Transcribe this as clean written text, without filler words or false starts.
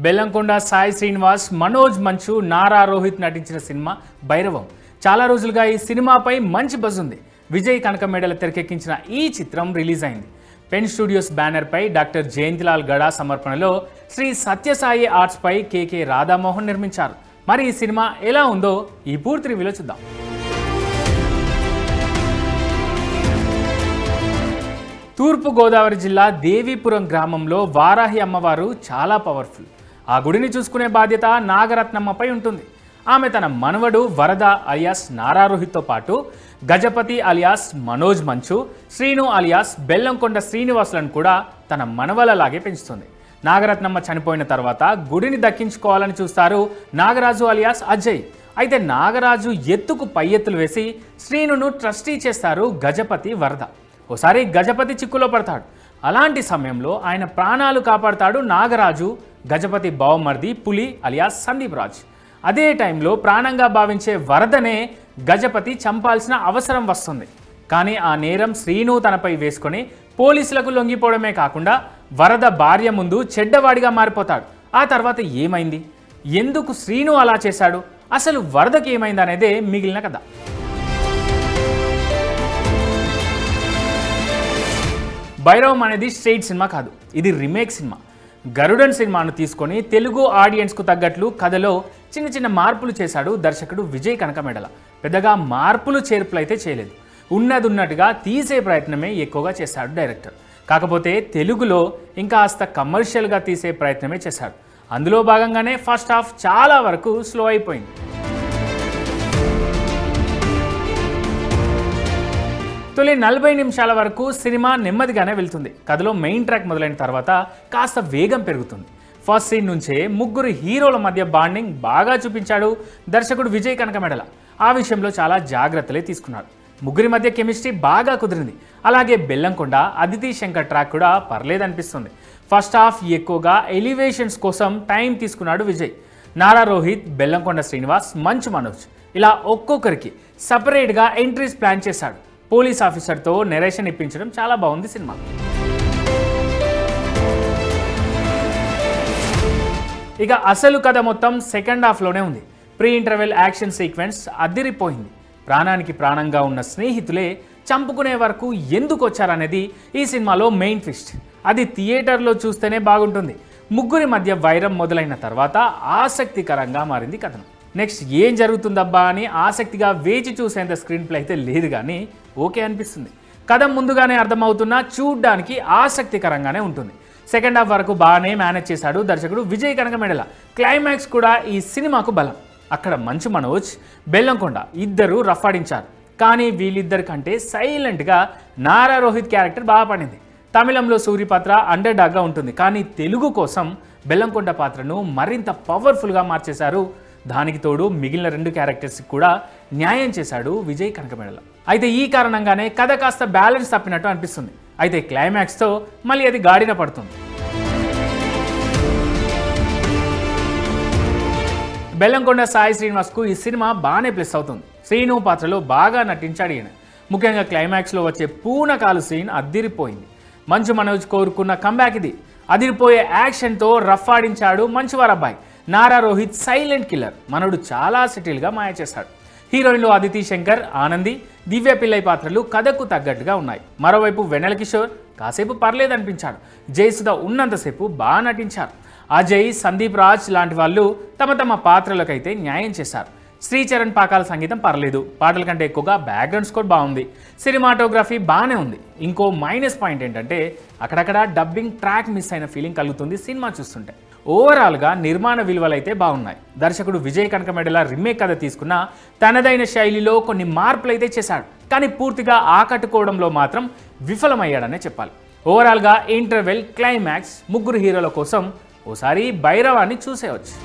బెల్లంకొండ సాయి శ్రీనివాస్, మనోజ్ మంచు, నారా రోహిత్ నటించిన సినిమా భైరవం. చాలా రోజులుగా ఈ సినిమాపై మంచి బజ్ ఉంది. విజయ్ కనకమేడల తెరకెక్కించిన ఈ చిత్రం రిలీజ్ అయింది. పెన్ స్టూడియోస్ బ్యానర్పై డాక్టర్ జయంతిలాల్ గడా సమర్పణలో శ్రీ సత్యసాయి ఆర్ట్స్ పై కేకే రాధామోహన్ నిర్మించారు. మరి ఈ సినిమా ఎలా ఉందో ఈ పూర్తి రివ్యూలో చూద్దాం. తూర్పు గోదావరి జిల్లా దేవీపురం గ్రామంలో వారాహి అమ్మవారు చాలా పవర్ఫుల్. ఆ గుడిని చూసుకునే బాధ్యత నాగరత్నమ్మపై ఉంటుంది. ఆమె తన మనవడు వరద అలియాస్ నారా రోహిత్తో పాటు గజపతి అలియాస్ మనోజ్ మంచు, శ్రీను అలియాస్ బెల్లంకొండ శ్రీనివాసులను కూడా తన మనవలలాగే పెంచుతుంది. నాగరత్నమ్మ చనిపోయిన తర్వాత గుడిని దక్కించుకోవాలని చూస్తారు నాగరాజు అలియాస్ అజయ్. అయితే నాగరాజు ఎత్తుకు పై ఎత్తులు వేసి శ్రీనును ట్రస్టీ చేస్తారు గజపతి వరద. ఓసారి గజపతి చిక్కులో పడతాడు. అలాంటి సమయంలో ఆయన ప్రాణాలు కాపాడతాడు నాగరాజు గజపతి బావమర్ది పులి అలియాస్ సందీప్ రాజ్. అదే టైంలో ప్రాణంగా భావించే వరదనే గజపతి చంపాల్సిన అవసరం వస్తుంది. కానీ ఆ నేరం శ్రీను తనపై వేసుకొని పోలీసులకు లొంగిపోవడమే కాకుండా వరద భార్య ముందు చెడ్డవాడిగా మారిపోతాడు. ఆ తర్వాత ఏమైంది, ఎందుకు శ్రీను అలా చేశాడు, అసలు వరదకి ఏమైంది అనేదే మిగిలిన కథ. భైరవం అనేది స్ట్రెయిట్ సినిమా కాదు, ఇది రీమేక్ సినిమా. గరుడన్ సినిమాను తీసుకొని తెలుగు ఆడియన్స్కు తగ్గట్లు కథలో చిన్న చిన్న మార్పులు చేశాడు దర్శకుడు విజయ్ కనకమేడల. పెద్దగా మార్పులు చేర్పులు అయితే చేయలేదు. ఉన్నట్టుగా తీసే ప్రయత్నమే ఎక్కువగా చేశాడు డైరెక్టర్. కాకపోతే తెలుగులో ఇంకా కాస్త కమర్షియల్గా తీసే ప్రయత్నమే చేశాడు. అందులో భాగంగానే ఫస్ట్ హాఫ్ చాలా వరకు స్లో అయిపోయింది. తొలి 40 నిమిషాల వరకు సినిమా నెమ్మదిగానే వెళ్తుంది. కథలో మెయిన్ ట్రాక్ మొదలైన తర్వాత కాస్త వేగం పెరుగుతుంది. ఫస్ట్ సీన్ నుంచే ముగ్గురు హీరోల మధ్య బాండింగ్ బాగా చూపించాడు దర్శకుడు విజయ్ కనకమేడల. ఆ విషయంలో చాలా జాగ్రత్తలే తీసుకున్నాడు. ముగ్గురి మధ్య కెమిస్ట్రీ బాగా కుదిరింది. అలాగే బెల్లంకొండ అదితి శంకర్ ట్రాక్ కూడా పర్లేదనిపిస్తుంది. ఫస్ట్ హాఫ్ ఎక్కువగా ఎలివేషన్స్ కోసం టైం తీసుకున్నాడు విజయ్. నారా రోహిత్, బెల్లంకొండ శ్రీనివాస్, మంచు మనోజ్ ఇలా ఒక్కొక్కరికి సపరేట్గా ఎంట్రీస్ ప్లాన్ చేశాడు. పోలీస్ ఆఫీసర్తో నెరేషన్ ఇప్పించడం చాలా బాగుంది సినిమా. ఇక అసలు కథ మొత్తం సెకండ్ హాఫ్లోనే ఉంది. ప్రీ ఇంటర్వెల్ యాక్షన్ సీక్వెన్స్ అదిరిపోయింది. ప్రాణానికి ప్రాణంగా ఉన్న స్నేహితులే చంపుకునే వరకు ఎందుకు వచ్చారనేది ఈ సినిమాలో మెయిన్ ట్విస్ట్. అది థియేటర్లో చూస్తేనే బాగుంటుంది. ముగ్గురి మధ్య వైరం మొదలైన తర్వాత ఆసక్తికరంగా మారింది కథనం. నెక్స్ట్ ఏం జరుగుతుందబ్బా అని ఆసక్తిగా వేచి చూసేంత స్క్రీన్ ప్లే అయితే లేదు, కానీ ఓకే అనిపిస్తుంది. కథ ముందుగానే అర్థమవుతున్నా చూడ్డానికి ఆసక్తికరంగానే ఉంటుంది. సెకండ్ హాఫ్ వరకు బాగానే మేనేజ్ చేశాడు దర్శకుడు విజయ్ కనకమేడల. క్లైమాక్స్ కూడా ఈ సినిమాకు బలం. అక్కడ మంచు మనోజ్, బెల్లంకొండ ఇద్దరు రఫాడించారు. కానీ వీళ్ళిద్దరి కంటే సైలెంట్గా నారా రోహిత్ క్యారెక్టర్ బాగా పడింది. తమిళంలో సూర్యపాత్ర అండర్ డాగ్గా ఉంటుంది, కానీ తెలుగు కోసం బెల్లంకొండ పాత్రను మరింత పవర్ఫుల్గా మార్చేశారు. దానికి తోడు మిగిలిన 2 క్యారెక్టర్స్కి కూడా న్యాయం చేశాడు విజయ్ కనకమేడల. అయితే ఈ కారణంగానే కథ కాస్త బ్యాలెన్స్ తప్పినట్టు అనిపిస్తుంది. అయితే క్లైమాక్స్తో మళ్ళీ అది గాడిన పడుతుంది. బెల్లంకొండ సాయి శ్రీనివాస్కు ఈ సినిమా బాగానే ప్లస్ అవుతుంది. శ్రీను పాత్రలో బాగా నటించాడు ఈయన. ముఖ్యంగా క్లైమాక్స్లో వచ్చే పూనకాలు సీన్ అద్దిరిపోయింది. మంచు మనోజ్ కోరుకున్న కంబ్యాక్ ఇది. అదిరిపోయే యాక్షన్తో రఫాడించాడు మంచువారబ్బాయి. Nara Rohit silent killer. మనోడు చాలా సెటిల్గా మాయ చేశాడు. హీరోయిన్లు అదితి శంకర్, ఆనంది, దివ్య పిల్లై పాత్రలు కథకు తగ్గట్టుగా ఉన్నాయి. మరోవైపు వెన్నెల కిషోర్ కాసేపు పర్లేదనిపించాడు. జయసుధ ఉన్నంతసేపు బాగా నటించారు. అజయ్, సందీప్ రాజ్ లాంటి వాళ్ళు తమ పాత్రలకైతే న్యాయం చేశారు. శ్రీచరణ్ పాకాల సంగీతం పర్లేదు, పాటల కంటే ఎక్కువగా బ్యాక్గ్రౌండ్ స్కోర్ బాగుంది. సినిమాటోగ్రఫీ బాగానే ఉంది. ఇంకో మైనస్ పాయింట్ ఏంటంటే అక్కడక్కడ డబ్బింగ్ ట్రాక్ మిస్ అయిన ఫీలింగ్ కలుగుతుంది సినిమా చూస్తుంటే. ఓవరాల్గా నిర్మాణ విలువలు అయితే బాగున్నాయి. దర్శకుడు విజయ్ కనకమేడల రీమేక్ కథ తీసుకున్న తనదైన శైలిలో కొన్ని మార్పులు అయితే చేశాడు, కానీ పూర్తిగా ఆకట్టుకోవడంలో మాత్రం విఫలమయ్యాడనే చెప్పాలి. ఓవరాల్గా ఇంటర్వెల్, క్లైమాక్స్, ముగ్గురు హీరోల కోసం ఓసారి భైరవాన్ని చూసేయవచ్చు.